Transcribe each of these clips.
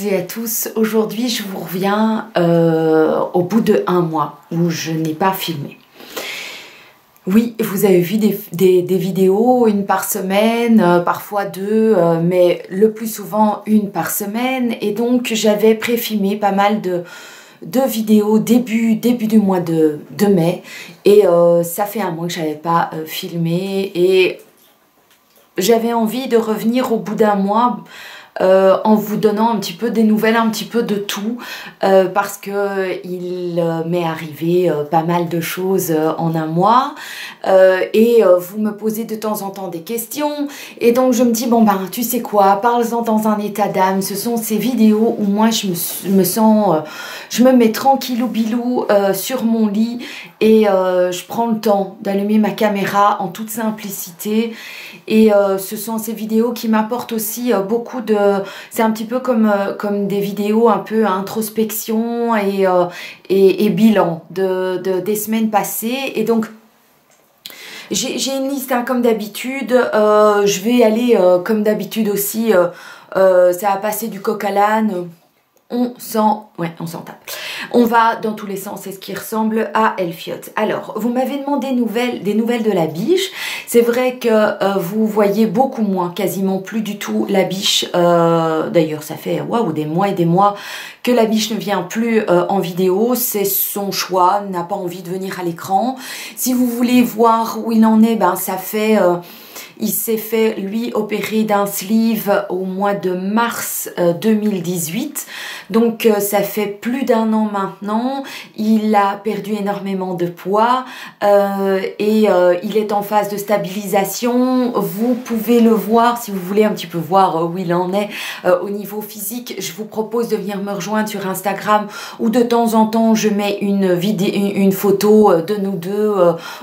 et à tous, aujourd'hui je vous reviens au bout de 1 mois où je n'ai pas filmé. Oui, vous avez vu des vidéos, 1 par semaine, parfois 2, mais le plus souvent 1 par semaine. Et donc j'avais préfilmé pas mal de vidéos début du mois de mai. Et ça fait 1 mois que je n'avais pas filmé. Et j'avais envie de revenir au bout d'1 mois en vous donnant un petit peu des nouvelles, un petit peu de tout, parce que il m'est arrivé pas mal de choses en 1 mois, et vous me posez de temps en temps des questions, et donc je me dis bon ben tu sais quoi, parle-en dans un état d'âme. Ce sont ces vidéos où moi je me sens, je me mets tranquillou bilou sur mon lit et je prends le temps d'allumer ma caméra en toute simplicité. Et ce sont ces vidéos qui m'apportent aussi beaucoup de... C'est un petit peu comme des vidéos un peu introspection et bilan des semaines passées. Et donc, j'ai une liste hein, comme d'habitude. Je vais aller comme d'habitude aussi. Ça va passer du coq à l'âne. On s'en tape. On va dans tous les sens, c'est ce qui ressemble à Elfiot. Alors, vous m'avez demandé des nouvelles de la biche. C'est vrai que vous voyez beaucoup moins, quasiment plus du tout la biche. D'ailleurs, ça fait waouh, des mois et des mois que la biche ne vient plus en vidéo. C'est son choix, n'a pas envie de venir à l'écran. Si vous voulez voir où il en est, ben ça fait... il s'est fait, lui, opérer d'un sleeve au mois de mars 2018. Donc, ça fait plus d'1 an maintenant. Il a perdu énormément de poids et il est en phase de stabilisation. Vous pouvez le voir, si vous voulez un petit peu voir où il en est au niveau physique. Je vous propose de venir me rejoindre sur Instagram où de temps en temps, je mets une photo de nous deux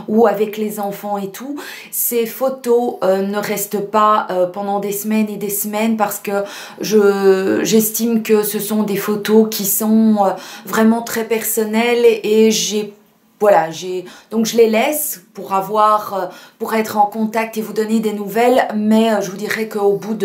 ou avec les enfants et tout. Ces photos ne reste pas pendant des semaines et des semaines parce que j'estime que ce sont des photos qui sont vraiment très personnelles et donc je les laisse pour être en contact et vous donner des nouvelles, mais je vous dirais qu'au bout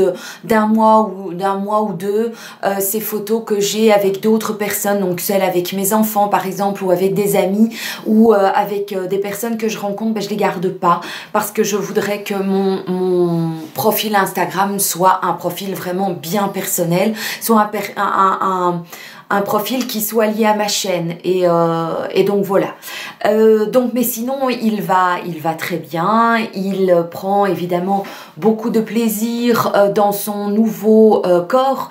d'un mois ou 2, ces photos que j'ai avec d'autres personnes, donc celles avec mes enfants par exemple, ou avec des amis, ou avec des personnes que je rencontre, ben, je les garde pas, parce que je voudrais que mon profil Instagram soit un profil vraiment bien personnel, soit un profil qui soit lié à ma chaîne et donc voilà. Mais sinon il va très bien. Il prend évidemment beaucoup de plaisir dans son nouveau corps.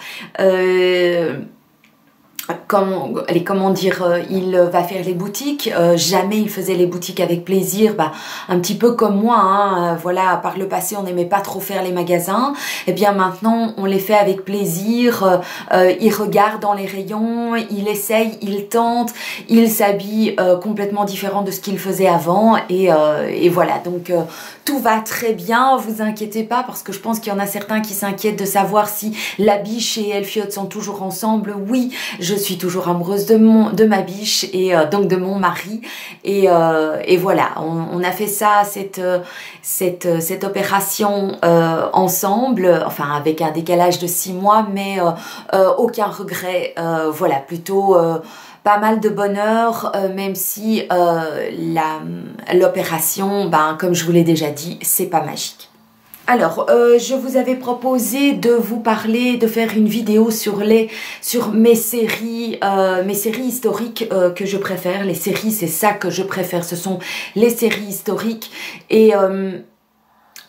Comment dire, il va faire les boutiques. Jamais il faisait les boutiques avec plaisir, un petit peu comme moi, hein, voilà, par le passé on n'aimait pas trop faire les magasins, et bien maintenant on les fait avec plaisir. Il regarde dans les rayons, il essaye, il tente, il s'habille complètement différent de ce qu'il faisait avant, et voilà, donc tout va très bien, vous inquiétez pas, parce que je pense qu'il y en a certains qui s'inquiètent de savoir si la biche et Elfiot sont toujours ensemble. Oui, je suis toujours amoureuse de ma biche et donc de mon mari, et voilà, on a fait ça, cette opération ensemble, enfin avec un décalage de 6 mois, mais aucun regret, voilà, plutôt pas mal de bonheur, même si l'opération, comme je vous l'ai déjà dit, c'est pas magique. Alors, je vous avais proposé de vous parler, de faire une vidéo sur mes séries historiques que je préfère. Les séries, c'est ça que je préfère, ce sont les séries historiques. Et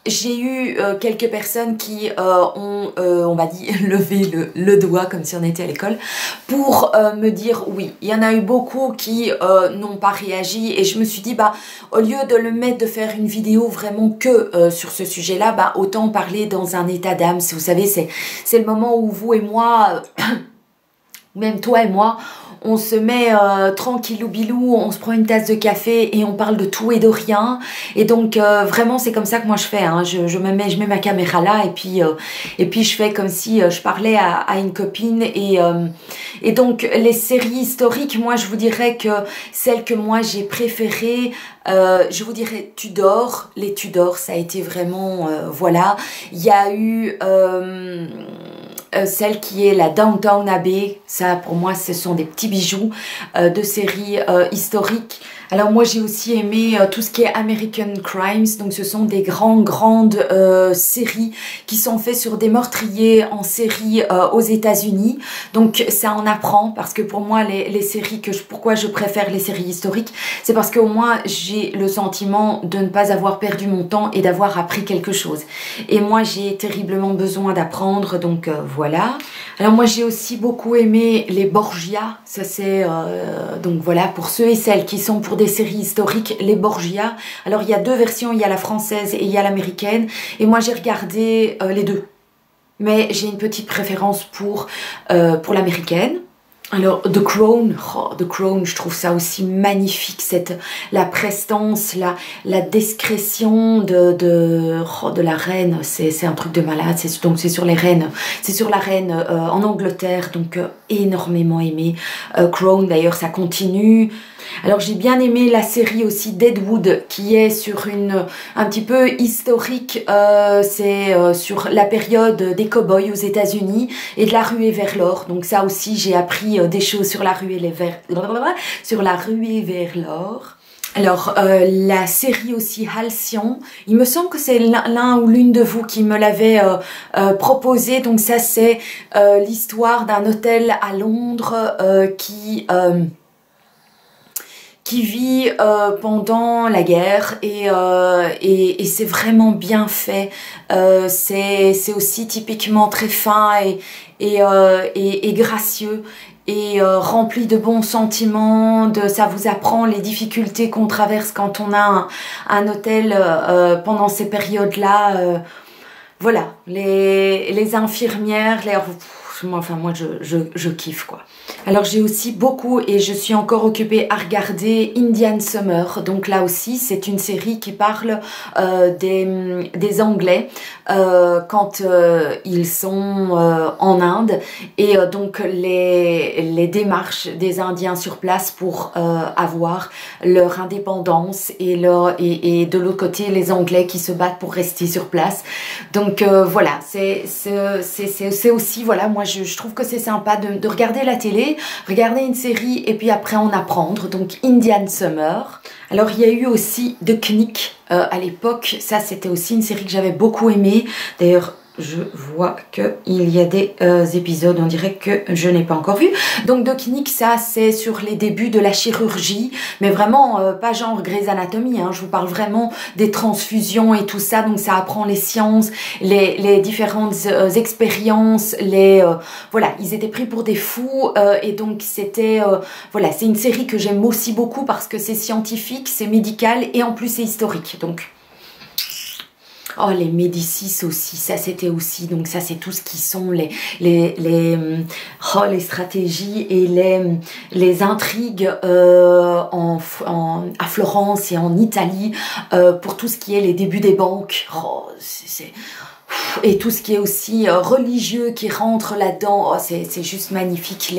j'ai eu quelques personnes qui ont, on m'a dit, levé le doigt comme si on était à l'école pour me dire oui. Il y en a eu beaucoup qui n'ont pas réagi, et je me suis dit au lieu de faire une vidéo vraiment que sur ce sujet-là, autant parler dans un état d'âme. Vous savez, c'est le moment où vous et moi, même toi et moi, on se met tranquillou bilou, on se prend une tasse de café et on parle de tout et de rien. Et donc vraiment c'est comme ça que moi je fais, hein. Je mets ma caméra là et puis je fais comme si je parlais à une copine. Et donc les séries historiques, moi je vous dirais que celle que moi j'ai préférée, je vous dirais Tudor. Les Tudors, ça a été vraiment voilà. Il y a eu celle qui est la Downton Abbey. Ça, pour moi, ce sont des petits bijoux de séries historiques. Alors moi j'ai aussi aimé tout ce qui est American Crimes, donc ce sont des grandes séries qui sont faites sur des meurtriers en série aux États-Unis. Donc ça en apprend, parce que pour moi les séries pourquoi je préfère les séries historiques, c'est parce qu'au moins j'ai le sentiment de ne pas avoir perdu mon temps et d'avoir appris quelque chose. Et moi j'ai terriblement besoin d'apprendre, donc voilà. Alors moi j'ai aussi beaucoup aimé les Borgia, ça c'est donc voilà, pour ceux et celles qui sont pour des séries historiques, les Borgia. Alors il y a deux versions, il y a la française et il y a l'américaine, et moi j'ai regardé les deux, mais j'ai une petite préférence pour l'américaine. Alors The Crown, The Crown, je trouve ça aussi magnifique, la prestance, la discrétion de la reine, c'est un truc de malade. Donc c'est sur les reines, c'est sur la reine en Angleterre, donc énormément aimé. Crown d'ailleurs ça continue. Alors j'ai bien aimé la série aussi Deadwood, qui est sur un petit peu historique, c'est sur la période des cow-boys aux États-Unis et de la ruée vers l'or. Donc ça aussi j'ai appris des choses sur la ruée vers l'or. Alors la série aussi Halcyon, il me semble que c'est l'un ou l'une de vous qui me l'avait proposé. Donc ça c'est l'histoire d'un hôtel à Londres qui vit pendant la guerre, et c'est vraiment bien fait. C'est aussi typiquement très fin et gracieux, et rempli de bons sentiments. Ça vous apprend les difficultés qu'on traverse quand on a un hôtel pendant ces périodes-là. Voilà, les infirmières, moi je kiffe quoi. Alors j'ai aussi beaucoup, et je suis encore occupée à regarder Indian Summer. Donc là aussi c'est une série qui parle des Anglais quand ils sont en Inde, et donc les démarches des Indiens sur place pour avoir leur indépendance, et de l'autre côté les Anglais qui se battent pour rester sur place. Donc voilà, c'est aussi, voilà, moi je trouve que c'est sympa de regarder la télé, regarder une série et puis après en apprendre. Donc Indian Summer. Alors il y a eu aussi The Knick à l'époque, ça c'était aussi une série que j'avais beaucoup aimée. D'ailleurs je vois qu'il y a des épisodes, on dirait que je n'ai pas encore vu. Donc The Knick, ça c'est sur les débuts de la chirurgie, mais vraiment pas genre Grey's Anatomy, hein. Je vous parle vraiment des transfusions et tout ça. Donc ça apprend les sciences, les différentes expériences, voilà, ils étaient pris pour des fous, et donc c'était voilà, c'est une série que j'aime aussi beaucoup parce que c'est scientifique, c'est médical et en plus c'est historique. Donc oh, les Médicis aussi, ça c'était aussi, donc ça c'est tout ce qui sont les stratégies et les intrigues à Florence et en Italie, pour tout ce qui est les débuts des banques. Oh, et tout ce qui est aussi religieux qui rentre là-dedans, oh, c'est juste magnifique,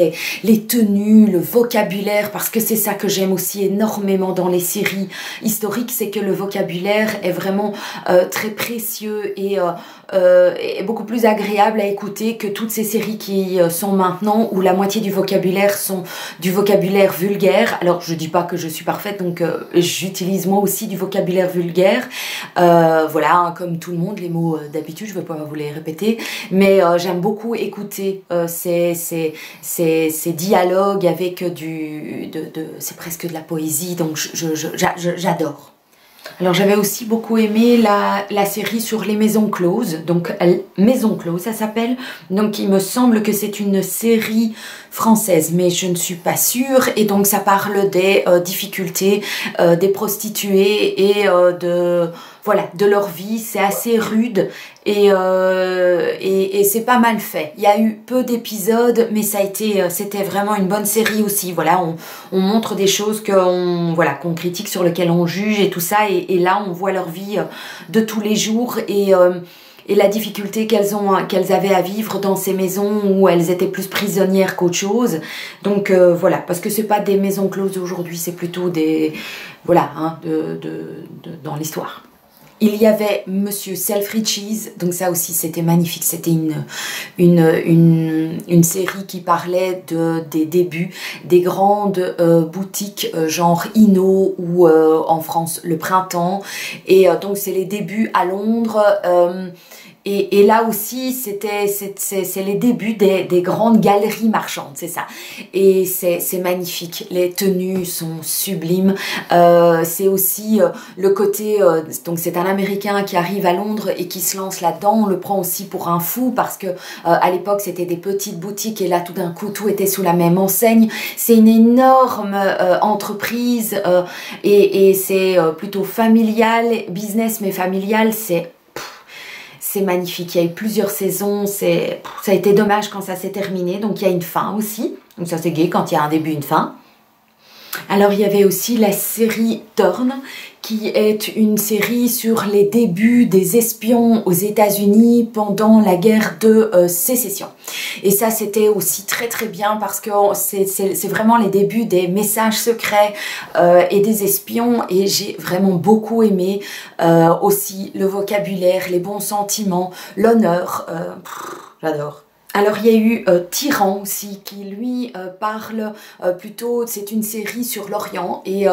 les tenues, le vocabulaire, parce que c'est ça que j'aime aussi énormément dans les séries historiques, c'est que le vocabulaire est vraiment très précieux et beaucoup plus agréable à écouter que toutes ces séries qui sont maintenant, où la moitié du vocabulaire sont du vocabulaire vulgaire. Alors je dis pas que je suis parfaite, donc j'utilise moi aussi du vocabulaire vulgaire, voilà, hein, comme tout le monde, les mots d'habitude, je ne veux pas vous les répéter, mais j'aime beaucoup écouter ces dialogues avec c'est presque de la poésie, donc j'adore. Alors j'avais aussi beaucoup aimé la série sur les maisons closes, donc Maison Close ça s'appelle, donc il me semble que c'est une série française, mais je ne suis pas sûre, et donc ça parle des difficultés des prostituées et voilà, de leur vie. C'est assez rude et c'est pas mal fait. Il y a eu peu d'épisodes, mais c'était vraiment une bonne série aussi. Voilà, on montre des choses qu'on critique, sur lesquelles on juge et tout ça, et là on voit leur vie de tous les jours, et la difficulté qu'elles avaient à vivre dans ces maisons où elles étaient plus prisonnières qu'autre chose. Donc voilà, parce que c'est pas des maisons closes aujourd'hui, c'est plutôt des, voilà, hein, dans l'histoire. Il y avait Monsieur Selfridges, donc ça aussi c'était magnifique, c'était une série qui parlait des débuts des grandes boutiques genre Inno ou en France Le Printemps, et donc c'est les débuts à Londres. Et là aussi, c'est les débuts des grandes galeries marchandes, c'est ça. Et c'est magnifique, les tenues sont sublimes. C'est aussi le côté, donc c'est un Américain qui arrive à Londres et qui se lance là-dedans. On le prend aussi pour un fou parce que à l'époque, c'était des petites boutiques et là, tout d'un coup, tout était sous la même enseigne. C'est une énorme entreprise et c'est plutôt familial, business mais familial, c'est magnifique, il y a eu plusieurs saisons, ça a été dommage quand ça s'est terminé, donc il y a une fin aussi, donc ça c'est gai quand il y a un début, une fin. Alors il y avait aussi la série Thorne, qui est une série sur les débuts des espions aux États-Unis pendant la guerre de sécession. Et ça c'était aussi très très bien parce que c'est vraiment les débuts des messages secrets et des espions, et j'ai vraiment beaucoup aimé aussi le vocabulaire, les bons sentiments, l'honneur, j'adore. Alors il y a eu Tyran aussi qui lui parle plutôt, c'est une série sur l'Orient et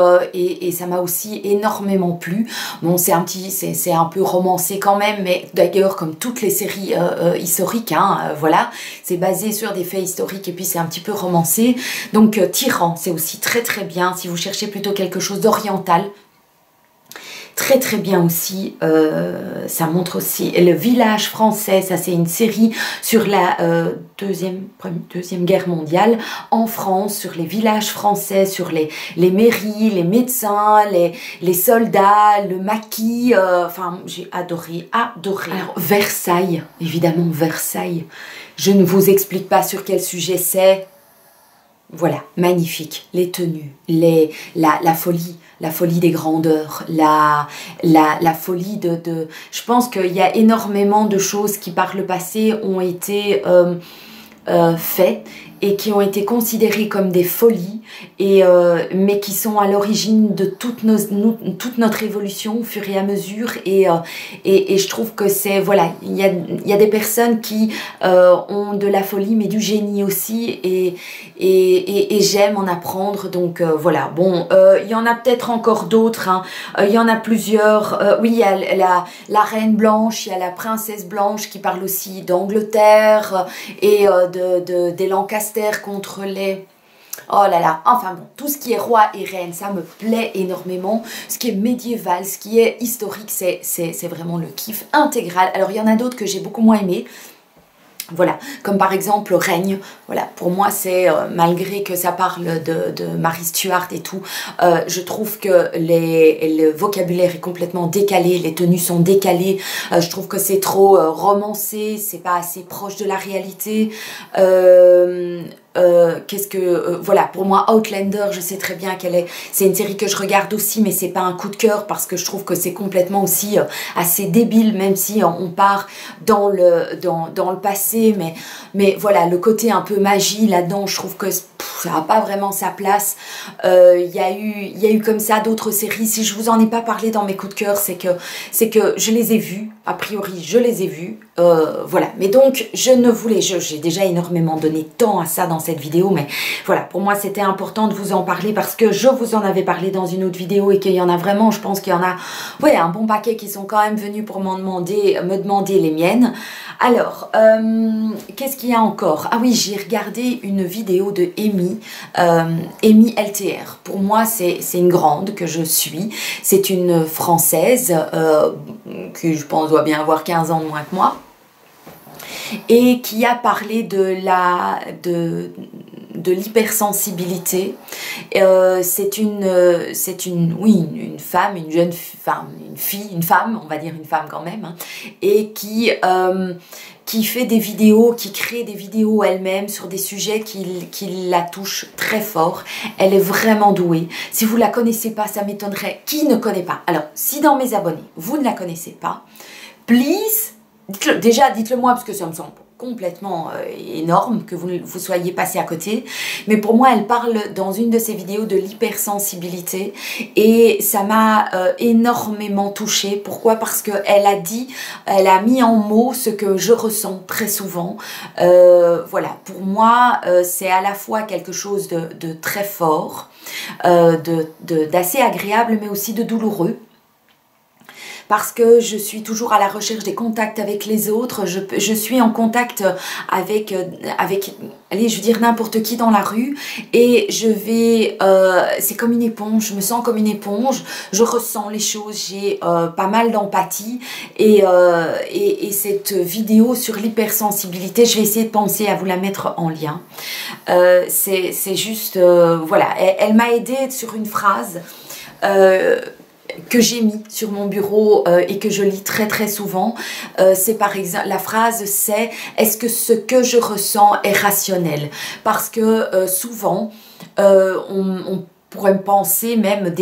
ça m'a aussi énormément plu. Bon, c'est un peu romancé quand même, mais d'ailleurs comme toutes les séries historiques, hein, voilà, c'est basé sur des faits historiques et puis c'est un petit peu romancé. Donc Tyran, c'est aussi très très bien si vous cherchez plutôt quelque chose d'oriental. Très très bien aussi, ça montre aussi le village français, ça c'est une série sur la deuxième guerre mondiale en France, sur les villages français, sur les mairies, les médecins, les soldats, le maquis, enfin j'ai adoré. Alors Versailles, évidemment Versailles, je ne vous explique pas sur quel sujet c'est. Voilà, magnifique, les tenues, la folie. La folie des grandeurs, la folie de... Je pense qu'il y a énormément de choses qui par le passé ont été faites et qui ont été considérées comme des folies, mais qui sont à l'origine de toute notre évolution au fur et à mesure, et je trouve que c'est, voilà, il y a des personnes qui ont de la folie mais du génie aussi, et j'aime en apprendre, donc voilà. Bon, il y en a peut-être encore d'autres, hein. Il y en a plusieurs, oui, il y a la Reine Blanche, il y a la Princesse Blanche qui parle aussi d'Angleterre et des Lancaster contre les... Oh là là, enfin bon, tout ce qui est roi et reine, ça me plaît énormément. Ce qui est médiéval, ce qui est historique, c'est vraiment le kiff intégral. Alors il y en a d'autres que j'ai beaucoup moins aimé. Voilà, comme par exemple Règne, voilà, pour moi c'est, malgré que ça parle de Mary Stuart et tout, je trouve que le vocabulaire est complètement décalé, les tenues sont décalées, je trouve que c'est trop romancé, c'est pas assez proche de la réalité. Voilà, pour moi Outlander, je sais très bien c'est une série que je regarde aussi, mais c'est pas un coup de cœur parce que je trouve que c'est complètement aussi assez débile, même si on part dans le passé, mais voilà, le côté un peu magie là-dedans, je trouve que ça n'a pas vraiment sa place. Il y a eu comme ça d'autres séries. Si je vous en ai pas parlé dans mes coups de cœur, c'est que je les ai vus, a priori je les ai vus, voilà. Mais donc j'ai déjà énormément donné de temps à ça dans cette vidéo, mais voilà, pour moi c'était important de vous en parler parce que je vous en avais parlé dans une autre vidéo et qu'il y en a vraiment, je pense qu'il y en a, ouais, un bon paquet qui sont quand même venus pour me demander les miennes. Alors, qu'est-ce qu'il y a encore? Ah oui, j'ai regardé une vidéo de Amy LTR. Pour moi, c'est une grande que je suis. C'est une Française qui, je pense, doit bien avoir 15 ans de moins que moi, et qui a parlé de l'hypersensibilité. C'est une femme, une jeune femme, une femme, on va dire une femme quand même, hein, et qui fait des vidéos, qui crée des vidéos elle-même sur des sujets qui la touchent très fort. Elle est vraiment douée. Si vous ne la connaissez pas, ça m'étonnerait. Qui ne connaît pas? Alors, si dans mes abonnés, vous ne la connaissez pas, please, dites-le moi parce que ça me semble complètement énorme que vous soyez passé à côté, mais pour moi elle parle dans une de ses vidéos de l'hypersensibilité et ça m'a énormément touchée. Pourquoi? Parce que elle a mis en mots ce que je ressens très souvent. Voilà, pour moi c'est à la fois quelque chose de très fort, d'assez agréable mais aussi de douloureux. Parce que je suis toujours à la recherche des contacts avec les autres, je suis en contact avec allez, je veux dire n'importe qui dans la rue et je vais, c'est comme une éponge, je me sens comme une éponge, je ressens les choses, j'ai pas mal d'empathie et cette vidéo sur l'hypersensibilité, je vais essayer de penser à vous la mettre en lien. C'est juste, voilà, elle m'a aidée sur une phrase que j'ai mis sur mon bureau et que je lis très très souvent. C'est par exemple, la phrase c'est « Est-ce que ce que je ressens est rationnel ?» Parce que souvent, on pourrait me penser même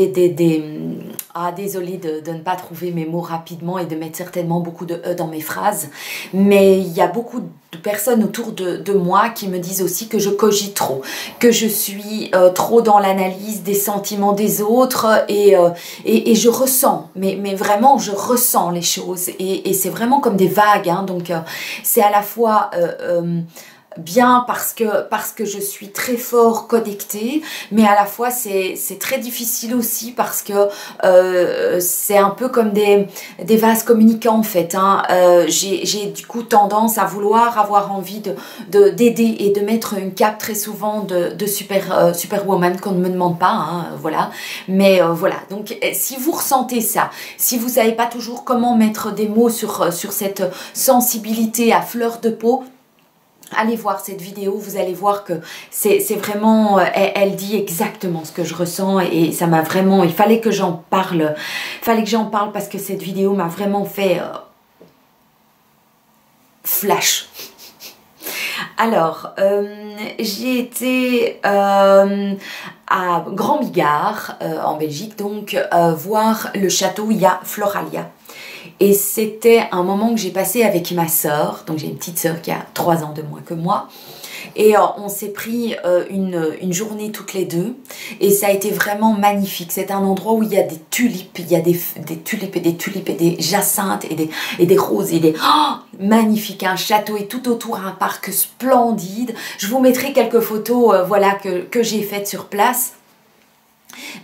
ah, désolée de ne pas trouver mes mots rapidement et de mettre certainement beaucoup de « e » dans mes phrases, mais il y a beaucoup de personnes autour de moi qui me disent aussi que je cogite trop, que je suis trop dans l'analyse des sentiments des autres et je ressens, mais vraiment je ressens les choses et c'est vraiment comme des vagues, hein, donc c'est à la fois bien parce que je suis très fort connectée, mais à la fois c'est très difficile aussi parce que c'est un peu comme des vases communicants en fait, hein. J'ai du coup tendance à vouloir avoir envie d'aider et de mettre une cape très souvent de superwoman qu'on ne me demande pas, hein, voilà, mais voilà, donc si vous ressentez ça, si vous savez pas toujours comment mettre des mots sur cette sensibilité à fleur de peau, allez voir cette vidéo, vous allez voir que c'est vraiment, elle dit exactement ce que je ressens et ça m'a vraiment, il fallait que j'en parle, parce que cette vidéo m'a vraiment fait flash. Alors, j'ai été à Grand Bigard, en Belgique, donc voir le château Ya Floralia. Et c'était un moment que j'ai passé avec ma sœur, donc j'ai une petite sœur qui a 3 ans de moins que moi. Et on s'est pris une journée toutes les deux et ça a été vraiment magnifique. C'est un endroit où il y a des tulipes, il y a des tulipes et des tulipes et des jacinthes et des roses et des... Oh, magnifique, un château et tout autour un parc splendide. Je vous mettrai quelques photos voilà, que j'ai faites sur place.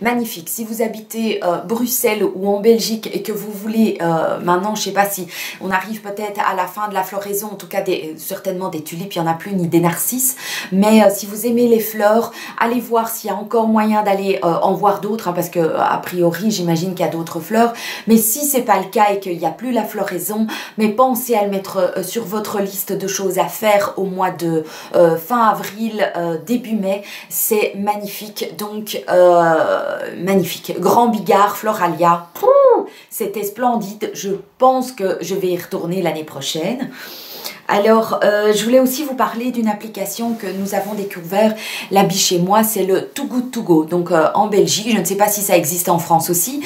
Magnifique. Si vous habitez Bruxelles ou en Belgique et que vous voulez, maintenant je sais pas si on arrive peut-être à la fin de la floraison, en tout cas certainement des tulipes, il n'y en a plus, ni des narcisses, mais si vous aimez les fleurs, allez voir s'il y a encore moyen d'aller en voir d'autres, hein, parce que a priori j'imagine qu'il y a d'autres fleurs, mais si c'est pas le cas et qu'il n'y a plus la floraison, mais pensez à le mettre sur votre liste de choses à faire au mois de fin avril, début mai, c'est magnifique. Donc magnifique. Grand Bigard, Floralia, c'était splendide. Je pense que je vais y retourner l'année prochaine. Alors, je voulais aussi vous parler d'une application que nous avons découvert là-bas chez moi, c'est le Too Good To Go. Donc, en Belgique, je ne sais pas si ça existe en France aussi,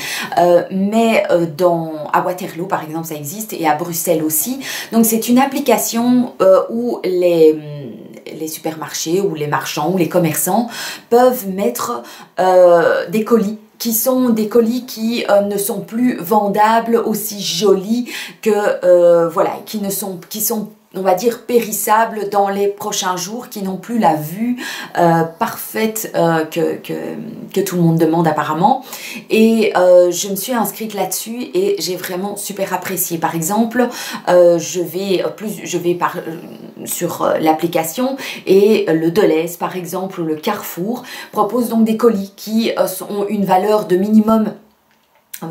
mais à Waterloo, par exemple, ça existe, et à Bruxelles aussi. Donc, c'est une application où les supermarchés ou les marchands ou les commerçants peuvent mettre des colis qui sont des colis qui ne sont plus vendables, aussi jolis que voilà, qui sont on va dire périssables dans les prochains jours, qui n'ont plus la vue parfaite que tout le monde demande apparemment. Et je me suis inscrite là-dessus et j'ai vraiment super apprécié. Par exemple, je vais sur l'application et le Delhaize par exemple, ou le Carrefour propose donc des colis qui ont une valeur de minimum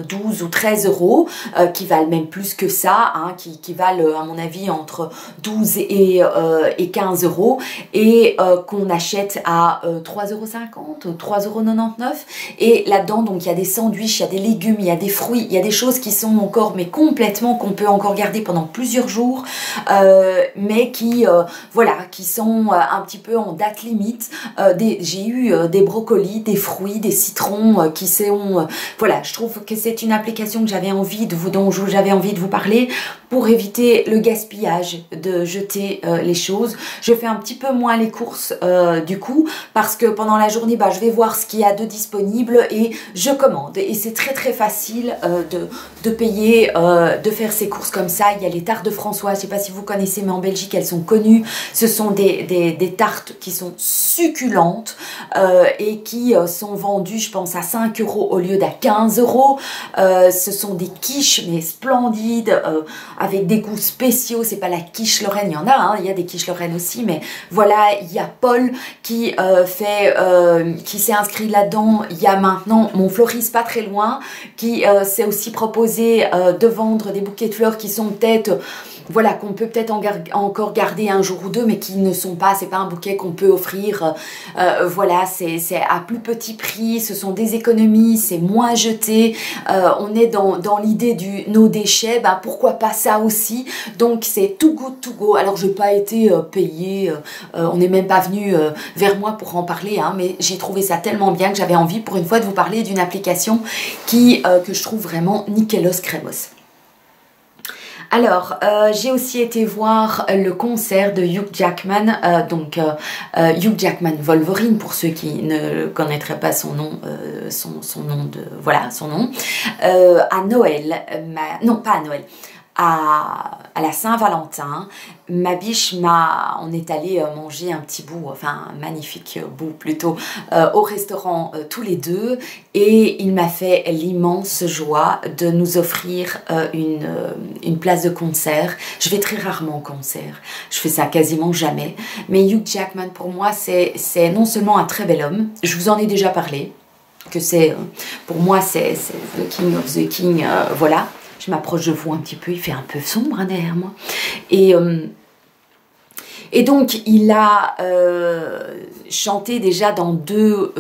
12 ou 13 euros, qui valent même plus que ça, hein, qui valent à mon avis entre 12 et 15 euros et qu'on achète à 3,50 €, 3,99 €. Et là-dedans, donc il y a des sandwichs, il y a des légumes, il y a des fruits, il y a des choses qui sont encore, mais complètement, qu'on peut encore garder pendant plusieurs jours, mais qui, voilà, qui sont un petit peu en date limite. J'ai eu des brocolis, des fruits, des citrons qui sont, voilà, je trouve que c'est une application que j'avais envie dont j'avais envie de vous parler pour éviter le gaspillage de jeter les choses. Je fais un petit peu moins les courses du coup parce que pendant la journée je vais voir ce qu'il y a de disponible et je commande. Et c'est très facile de payer, de faire ces courses comme ça. Il y a les tartes de François, je ne sais pas si vous connaissez, mais en Belgique elles sont connues. Ce sont des tartes qui sont succulentes et qui sont vendues je pense à 5 € au lieu d'à 15 €. Ce sont des quiches mais splendides avec des goûts spéciaux. C'est pas la quiche Lorraine, il y en a, hein, il y a des quiches Lorraine aussi, mais voilà, il y a Paul qui qui s'est inscrit là-dedans. Il y a maintenant mon fleuriste pas très loin qui s'est aussi proposé de vendre des bouquets de fleurs qui sont peut-être voilà, qu'on peut peut-être encore garder un jour ou deux, mais qui ne sont pas, c'est pas un bouquet qu'on peut offrir, voilà, c'est à plus petit prix, ce sont des économies, c'est moins jeté, on est dans l'idée du no déchets, pourquoi pas ça aussi, donc c'est too good to go. Alors je n'ai pas été payée, on n'est même pas venu vers moi pour en parler, hein, mais j'ai trouvé ça tellement bien que j'avais envie pour une fois de vous parler d'une application que je trouve vraiment nickelos crémos. Alors, j'ai aussi été voir le concert de Hugh Jackman, Hugh Jackman Wolverine, pour ceux qui ne connaîtraient pas son nom, son nom, à Noël, non pas à Noël, à la Saint-Valentin. Ma biche on est allé manger un petit bout, enfin un magnifique bout plutôt, au restaurant tous les deux, et il m'a fait l'immense joie de nous offrir une place de concert. Je vais très rarement au concert, je fais ça quasiment jamais, mais Hugh Jackman pour moi c'est non seulement un très bel homme, je vous en ai déjà parlé, que pour moi c'est the king of the king, voilà. Je m'approche de vous un petit peu, il fait un peu sombre hein, derrière moi. Et donc, il a chanté déjà dans deux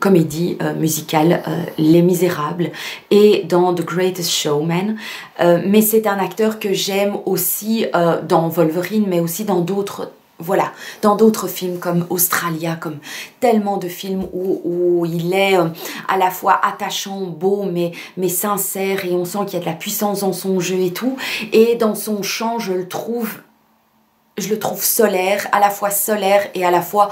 comédies musicales, Les Misérables et dans The Greatest Showman. Mais c'est un acteur que j'aime aussi dans Wolverine, mais aussi dans d'autres. Voilà, dans d'autres films comme Australia, comme tellement de films où il est à la fois attachant, beau, mais sincère, et on sent qu'il y a de la puissance dans son jeu et tout. Et dans son chant, je le trouve solaire, à la fois solaire et à la fois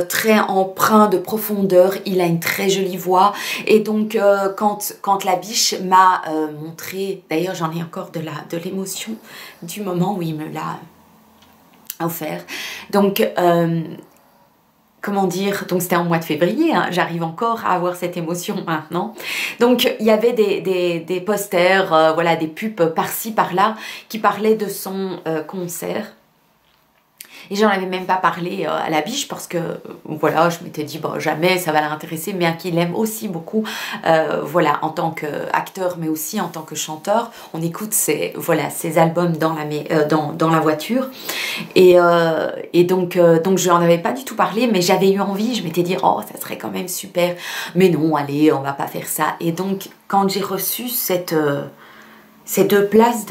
très empreint de profondeur. Il a une très jolie voix, et donc quand la biche m'a montré, d'ailleurs j'en ai encore de l'émotion du moment où il me l'a offert. Donc, comment dire, donc c'était en mois de février, hein, j'arrive encore à avoir cette émotion maintenant. Donc, il y avait des posters, voilà, des pubs par-ci, par-là, qui parlaient de son concert. Et j'en avais même pas parlé à la biche parce que voilà, je m'étais dit bon, jamais ça va l'intéresser, bien qu'il aime aussi beaucoup, voilà, en tant qu'acteur mais aussi en tant que chanteur. On écoute ses albums dans la voiture, et donc je n'en avais pas du tout parlé, mais j'avais eu envie. Je m'étais dit oh, ça serait quand même super, mais non, allez, on va pas faire ça. Et donc quand j'ai reçu ces 2 places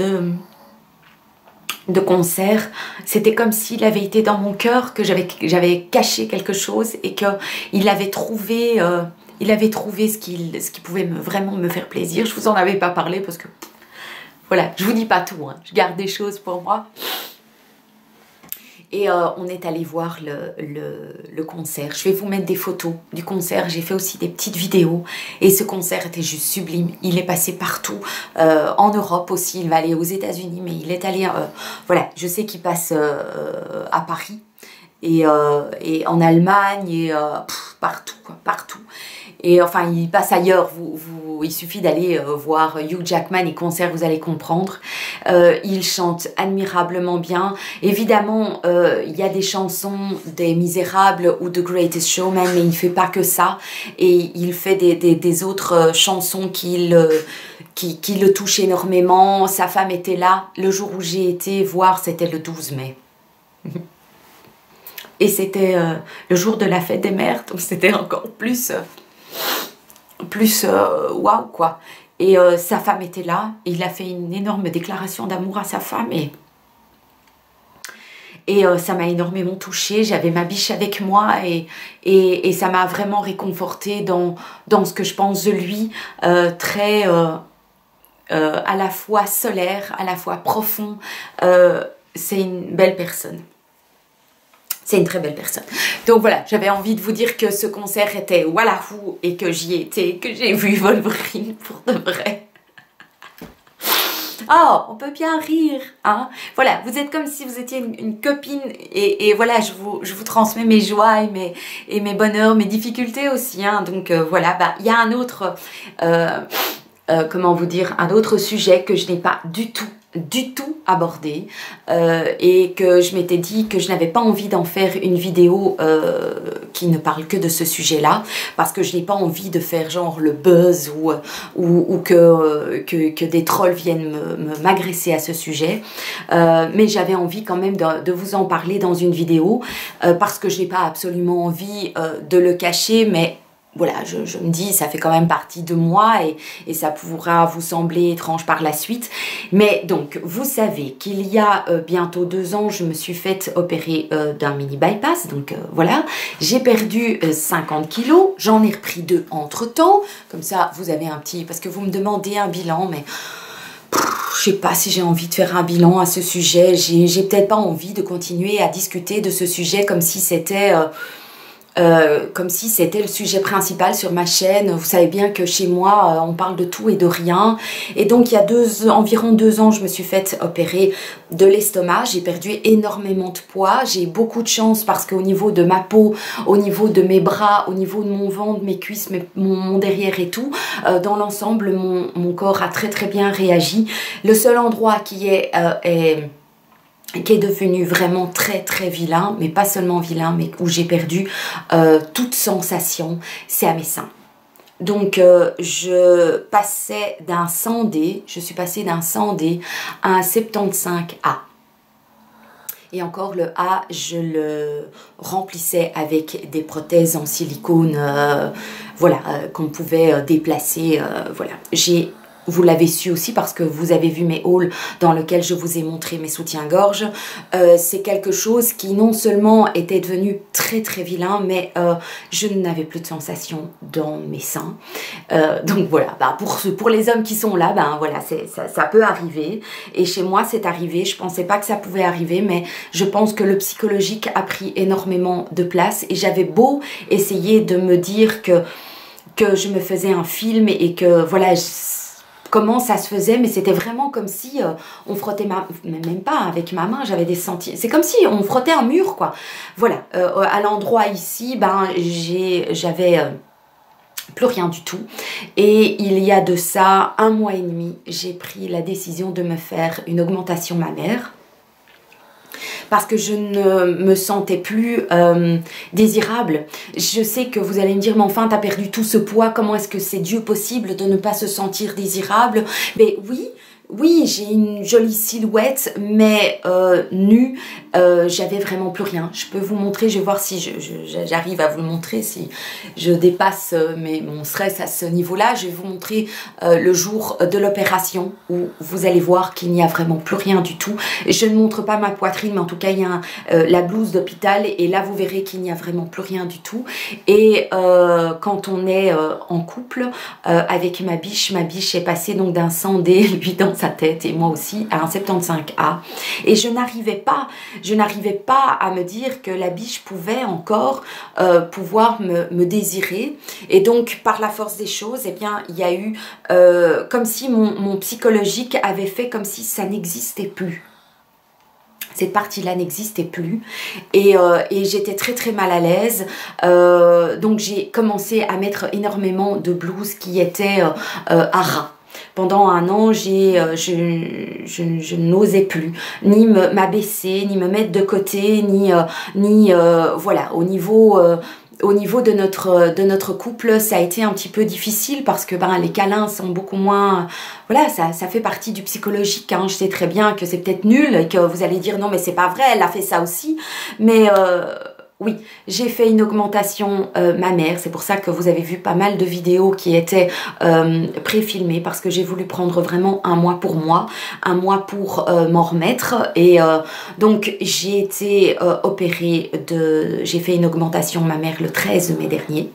de concert, c'était comme s'il avait été dans mon cœur, que j'avais caché quelque chose, et qu'il avait trouvé ce qui pouvait vraiment me faire plaisir. Je vous en avais pas parlé parce que voilà, je vous dis pas tout, hein, je garde des choses pour moi. Et on est allé voir le concert. Je vais vous mettre des photos du concert. J'ai fait aussi des petites vidéos. Et ce concert était juste sublime. Il est passé partout. En Europe aussi. Il va aller aux États-Unis. Mais il est allé... voilà, je sais qu'il passe à Paris. Et en Allemagne. Et partout, quoi, partout. Et enfin, il passe ailleurs. Il suffit d'aller voir Hugh Jackman et concert, vous allez comprendre. Il chante admirablement bien. Évidemment, il y a des chansons des Misérables ou The Greatest Showman, mais il ne fait pas que ça. Et il fait des autres chansons qui le touchent énormément. Sa femme était là. Le jour où j'ai été voir, c'était le 12 mai. Et c'était le jour de la fête des mères, donc c'était encore plus waouh quoi. Et sa femme était là, et il a fait une énorme déclaration d'amour à sa femme, et ça m'a énormément touchée. J'avais ma biche avec moi, et ça m'a vraiment réconfortée dans ce que je pense de lui, très à la fois solaire, à la fois profond. C'est une belle personne. C'est une très belle personne. Donc voilà, j'avais envie de vous dire que ce concert était Walahou et que j'y étais, que j'ai vu Wolverine pour de vrai. Oh, on peut bien rire, hein. Voilà, vous êtes comme si vous étiez une copine et voilà, je vous transmets mes joies et mes bonheurs, mes difficultés aussi, hein. Donc voilà, bah, il y a un autre, comment vous dire, un autre sujet que je n'ai pas du tout abordé et que je m'étais dit que je n'avais pas envie d'en faire une vidéo qui ne parle que de ce sujet-là, parce que je n'ai pas envie de faire genre le buzz ou que des trolls viennent m'agresser à ce sujet, mais j'avais envie quand même de vous en parler dans une vidéo parce que je n'ai pas absolument envie de le cacher, mais voilà, je me dis, ça fait quand même partie de moi et ça pourra vous sembler étrange par la suite. Mais donc, vous savez qu'il y a bientôt 2 ans, je me suis fait opérer d'un mini bypass. Donc voilà, j'ai perdu 50 kilos, j'en ai repris 2 entre-temps. Comme ça, vous avez un petit... Parce que vous me demandez un bilan, mais... Je sais pas si j'ai envie de faire un bilan à ce sujet. J'ai peut-être pas envie de continuer à discuter de ce sujet comme si c'était... le sujet principal sur ma chaîne. Vous savez bien que chez moi, on parle de tout et de rien. Et donc, il y a environ 2 ans, je me suis fait opérer de l'estomac. J'ai perdu énormément de poids. J'ai beaucoup de chance parce qu'au niveau de ma peau, au niveau de mes bras, au niveau de mon ventre, mes cuisses, mon derrière et tout, dans l'ensemble, mon corps a très très bien réagi. Le seul endroit qui est devenu vraiment très très vilain, mais pas seulement vilain, mais où j'ai perdu toute sensation, c'est à mes seins. Donc je passais d'un 100D, je suis passée d'un 100D à un 75A. Et encore le A, je le remplissais avec des prothèses en silicone, voilà, qu'on pouvait déplacer, voilà. Vous l'avez su aussi parce que vous avez vu mes hauls dans lesquels je vous ai montré mes soutiens-gorge. C'est quelque chose qui non seulement était devenu très très vilain, mais je n'avais plus de sensation dans mes seins. Donc voilà, bah, pour les hommes qui sont là, ben voilà, ça peut arriver. Et chez moi, c'est arrivé. Je pensais pas que ça pouvait arriver, mais je pense que le psychologique a pris énormément de place. Et j'avais beau essayer de me dire que je me faisais un film et que voilà... comment ça se faisait, mais c'était vraiment comme si on frottait même pas avec ma main, j'avais des sentiments, c'est comme si on frottait un mur, quoi. Voilà, à l'endroit ici, ben j'avais plus rien du tout. Et il y a de ça 1 mois et demi, j'ai pris la décision de me faire une augmentation mammaire. Parce que je ne me sentais plus désirable. Je sais que vous allez me dire, mais enfin, t'as perdu tout ce poids, comment est-ce que c'est Dieu possible de ne pas se sentir désirable? Mais oui, j'ai une jolie silhouette, mais nue, j'avais vraiment plus rien. Je peux vous montrer, je vais voir si j'arrive à vous le montrer, si je dépasse mon stress à ce niveau-là. Je vais vous montrer le jour de l'opération où vous allez voir qu'il n'y a vraiment plus rien du tout. Je ne montre pas ma poitrine, mais en tout cas, il y a la blouse d'hôpital et là, vous verrez qu'il n'y a vraiment plus rien du tout. Et quand on est en couple avec ma biche est passée donc d'un 100D, lui dans sa tête et moi aussi à un 75A, et je n'arrivais pas à me dire que la biche pouvait encore pouvoir me désirer. Et donc par la force des choses, eh bien il y a eu comme si mon psychologique avait fait comme si ça n'existait plus. Cette partie-là n'existait plus et j'étais très très mal à l'aise, donc j'ai commencé à mettre énormément de blouses qui étaient à ras. Pendant 1 an, je n'osais plus ni m'abaisser, ni me mettre de côté, voilà, au niveau de notre couple, ça a été un petit peu difficile parce que ben, les câlins sont beaucoup moins... Voilà, ça fait partie du psychologique, hein. Je sais très bien que c'est peut-être nul et que vous allez dire non mais c'est pas vrai, elle a fait ça aussi. Mais oui, j'ai fait une augmentation mammaire, c'est pour ça que vous avez vu pas mal de vidéos qui étaient pré-filmées parce que j'ai voulu prendre vraiment 1 mois pour moi, 1 mois pour m'en remettre. Et donc j'ai été opérée j'ai fait une augmentation mammaire le 13 mai dernier.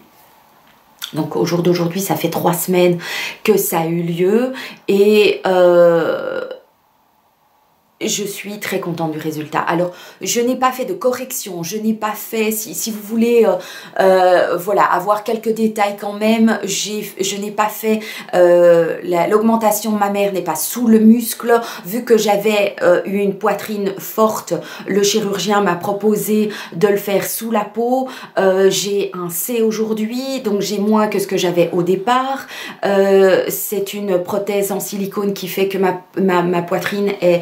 Donc au jour d'aujourd'hui, ça fait 3 semaines que ça a eu lieu et je suis très contente du résultat. Alors, je n'ai pas fait de correction, je n'ai pas fait, si vous voulez, voilà, avoir quelques détails quand même, je n'ai pas fait, l'augmentation mammaire n'est pas sous le muscle, vu que j'avais eu une poitrine forte, le chirurgien m'a proposé de le faire sous la peau, j'ai un C aujourd'hui, donc j'ai moins que ce que j'avais au départ, c'est une prothèse en silicone qui fait que ma poitrine est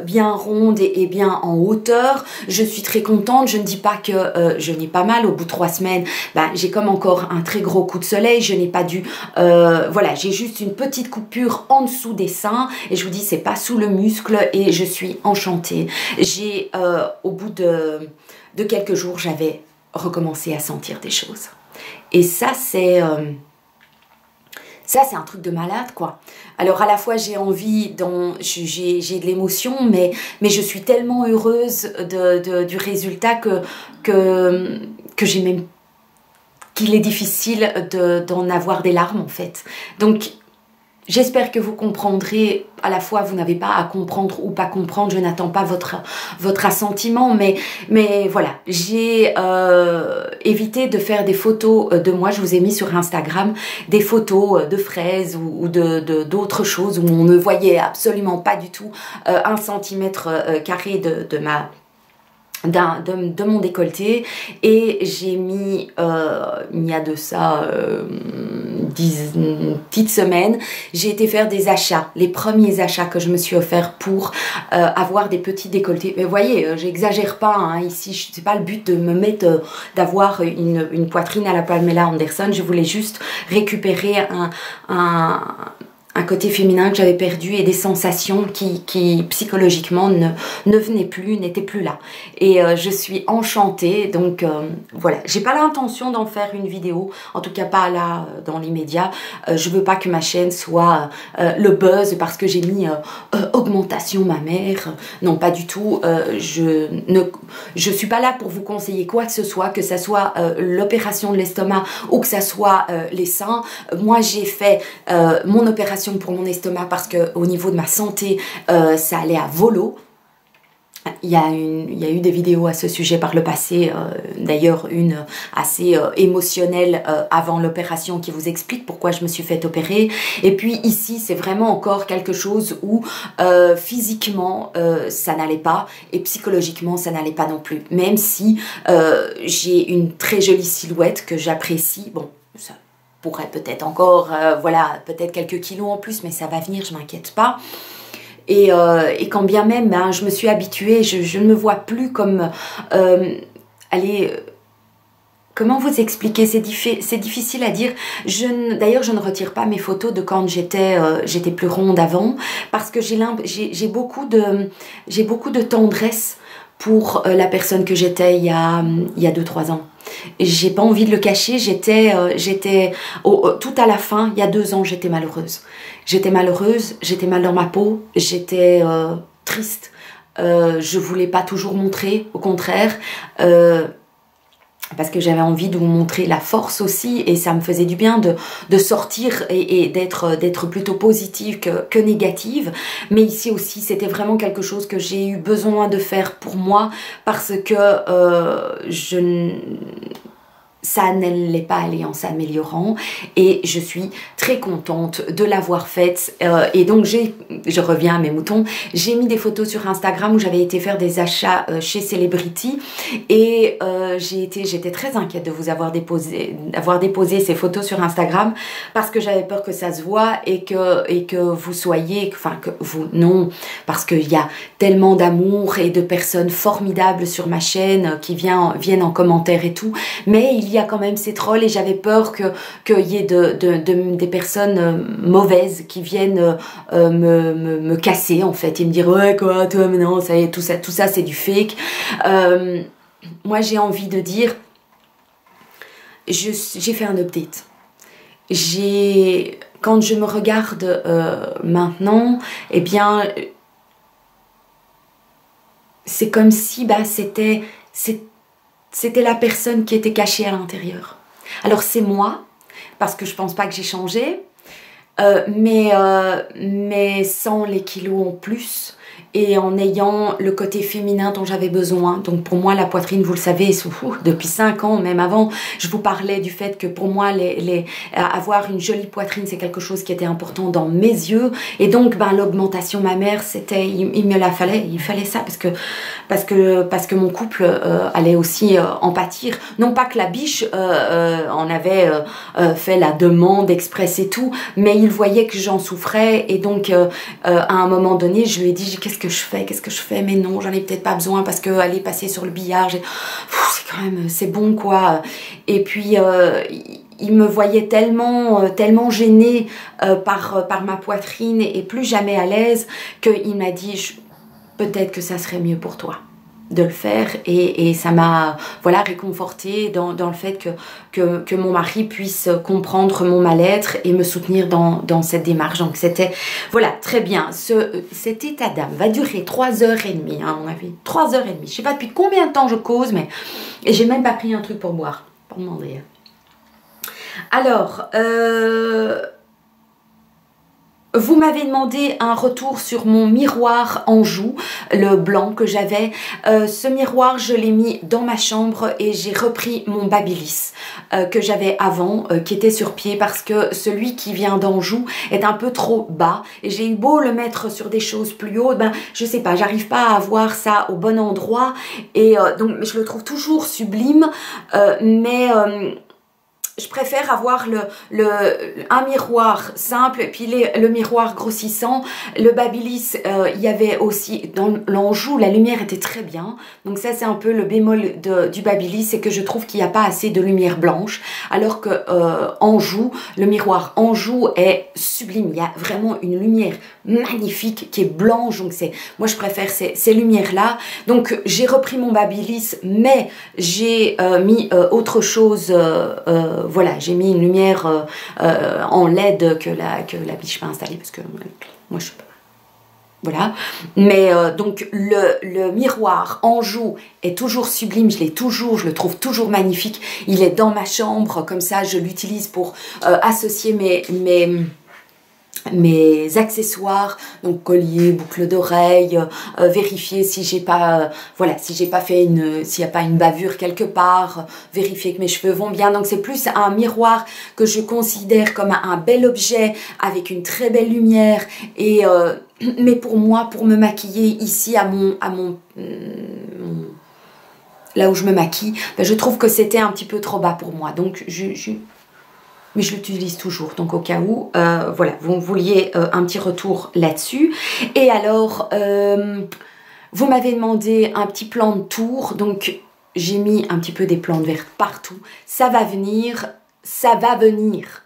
bien ronde et bien en hauteur. Je suis très contente, je ne dis pas que je n'ai pas mal. Au bout de 3 semaines, ben, j'ai comme encore un très gros coup de soleil, je n'ai pas dû, voilà, j'ai juste une petite coupure en dessous des seins et je vous dis, c'est pas sous le muscle et je suis enchantée. J'ai, au bout de quelques jours, j'avais recommencé à sentir des choses. Et ça, c'est un truc de malade, quoi. Alors, à la fois, j'ai envie, j'ai de l'émotion, mais je suis tellement heureuse du résultat que j'ai même... qu'il est difficile d'en avoir des larmes, en fait. Donc, j'espère que vous comprendrez. À la fois, vous n'avez pas à comprendre ou pas comprendre. Je n'attends pas votre assentiment, mais voilà. J'ai évité de faire des photos de moi. Je vous ai mis sur Instagram des photos de fraises ou d'autres choses où on ne voyait absolument pas du tout 1 centimètre carré de mon décolleté, et j'ai mis il y a de ça 10 petites semaines, j'ai été faire des achats, les premiers achats que je me suis offert pour avoir des petits décolletés. Mais vous voyez, j'exagère pas, hein, ici c'est pas le but de me mettre d'avoir une poitrine à la Pamela Anderson. Je voulais juste récupérer un côté féminin que j'avais perdu et des sensations qui psychologiquement ne venaient plus, n'étaient plus là. Et je suis enchantée, donc voilà. J'ai pas l'intention d'en faire une vidéo, en tout cas pas là dans les médias. Je veux pas que ma chaîne soit le buzz parce que j'ai mis augmentation mammaire. Non, pas du tout. Je suis pas là pour vous conseiller quoi que ce soit l'opération de l'estomac ou que ça soit les seins. Moi, j'ai fait mon opération pour mon estomac parce que au niveau de ma santé, ça allait à volo. Il y a eu des vidéos à ce sujet par le passé, d'ailleurs une assez émotionnelle avant l'opération qui vous explique pourquoi je me suis fait opérer. Et puis ici, c'est vraiment encore quelque chose où physiquement ça n'allait pas et psychologiquement ça n'allait pas non plus. Même si j'ai une très jolie silhouette que j'apprécie, bon, ça pourrait peut-être encore, voilà, peut-être quelques kilos en plus, mais ça va venir, je m'inquiète pas. Et quand bien même, ben, je me suis habituée, je ne me vois plus comme... allez, comment vous expliquer? C'est difficile à dire. D'ailleurs, je ne retire pas mes photos de quand j'étais plus ronde avant, parce que j'ai beaucoup de tendresse pour la personne que j'étais il y a 2-3 ans. J'ai pas envie de le cacher, tout à la fin, il y a 2 ans, j'étais malheureuse. J'étais malheureuse, j'étais mal dans ma peau, j'étais triste. Je voulais pas toujours montrer, au contraire. Parce que j'avais envie de vous montrer la force aussi, et ça me faisait du bien de sortir et d'être plutôt positive que négative. Mais ici aussi, c'était vraiment quelque chose que j'ai eu besoin de faire pour moi, parce que ça n'allait pas aller en s'améliorant, et je suis très contente de l'avoir faite. Et donc je reviens à mes moutons, j'ai mis des photos sur Instagram où j'avais été faire des achats chez Celebrity, et j'étais très inquiète de vous avoir déposé ces photos sur Instagram, parce que j'avais peur que ça se voit et que vous soyez, enfin que vous, non, parce qu'il y a tellement d'amour et de personnes formidables sur ma chaîne qui viennent en commentaire et tout, mais il y a quand même ces trolls, et j'avais peur qu'il y ait des personnes mauvaises qui viennent me casser en fait, et me dire ouais quoi toi, mais non, ça y est, tout ça c'est du fake. Moi j'ai envie de dire, j'ai fait un update. Quand je me regarde maintenant, eh bien c'est comme si c'était la personne qui était cachée à l'intérieur. Alors c'est moi, parce que je pense pas que j'ai changé, mais sans les kilos en plus et en ayant le côté féminin dont j'avais besoin. Donc pour moi la poitrine, vous le savez, depuis 5 ans, même avant, je vous parlais du fait que pour moi avoir une jolie poitrine, c'est quelque chose qui était important dans mes yeux, et donc l'augmentation mammaire, c'était, il me la fallait, il fallait ça parce que mon couple allait aussi en pâtir. Non pas que la biche en avait fait la demande express et tout, mais il voyait que j'en souffrais, et donc à un moment donné, je lui ai dit, qu'est-ce que je fais, mais non, j'en ai peut-être pas besoin parce que aller passer sur le billard, c'est quand même, c'est bon quoi. Et puis il me voyait tellement gênée par ma poitrine et plus jamais à l'aise, qu'il m'a dit, peut-être que ça serait mieux pour toi de le faire, et ça m'a voilà réconfortée dans le fait que mon mari puisse comprendre mon mal-être et me soutenir dans cette démarche. Donc c'était voilà, très bien. Cet état d'âme va durer 3h30 à mon avis, 3h30. Je sais pas depuis combien de temps je cause, mais et j'ai même pas pris un truc pour boire, pas demander. Alors vous m'avez demandé un retour sur mon miroir en joue, le blanc que j'avais. Ce miroir, je l'ai mis dans ma chambre et j'ai repris mon Babyliss que j'avais avant, qui était sur pied, parce que celui qui vient d'Anjou est un peu trop bas. Et j'ai eu beau le mettre sur des choses plus hautes, je sais pas, j'arrive pas à avoir ça au bon endroit. Et donc, je le trouve toujours sublime, mais je préfère avoir un miroir simple, et puis le miroir grossissant. Le Babyliss, il y avait aussi dans l'Anjou, la lumière était très bien. Donc ça, c'est un peu le bémol du Babyliss, c'est que je trouve qu'il n'y a pas assez de lumière blanche, alors que Anjou, le miroir Anjou est sublime. Il y a vraiment une lumière magnifique qui est blanche. Donc moi, je préfère ces lumières-là. Donc j'ai repris mon Babyliss, mais j'ai mis autre chose. Voilà, j'ai mis une lumière en LED que la biche m'a installée, parce que moi je peux. Voilà, mais donc le miroir Anjou est toujours sublime, je le trouve toujours magnifique. Il est dans ma chambre, comme ça je l'utilise pour associer mes accessoires, donc collier, boucle d'oreille, vérifier si j'ai pas voilà, si j'ai pas fait s'il n'y a pas une bavure quelque part, vérifier que mes cheveux vont bien. Donc c'est plus un miroir que je considère comme un bel objet avec une très belle lumière, et mais pour moi, pour me maquiller ici là où je me maquille, je trouve que c'était un petit peu trop bas pour moi, donc mais je l'utilise toujours, donc au cas où, voilà, vous vouliez un petit retour là-dessus. Et alors, vous m'avez demandé un petit plan de tour, donc j'ai mis un petit peu des plantes vertes partout. Ça va venir, ça va venir.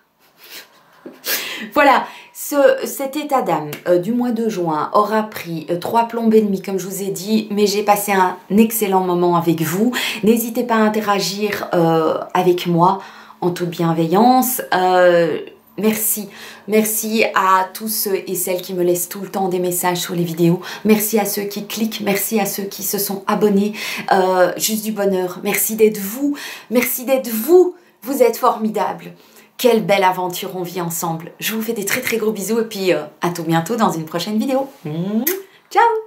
Voilà, cet état d'âme du mois de juin aura pris 3 plombes et demie, comme je vous ai dit, mais j'ai passé un excellent moment avec vous. N'hésitez pas à interagir avec moi en toute bienveillance. Merci à tous ceux et celles qui me laissent tout le temps des messages sur les vidéos. Merci à ceux qui cliquent, merci à ceux qui se sont abonnés. Juste du bonheur. Merci d'être vous. Merci d'être vous. Vous êtes formidables. Quelle belle aventure on vit ensemble. Je vous fais des très très gros bisous, et puis à tout bientôt dans une prochaine vidéo. Ciao!